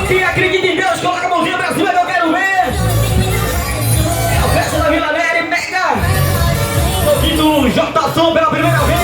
Quem acredita em Deus, coloca a mãozinha pra cima que eu quero ver. É a festa da Vila Neri, pega. Ouvindo o J. Som pela primeira vez.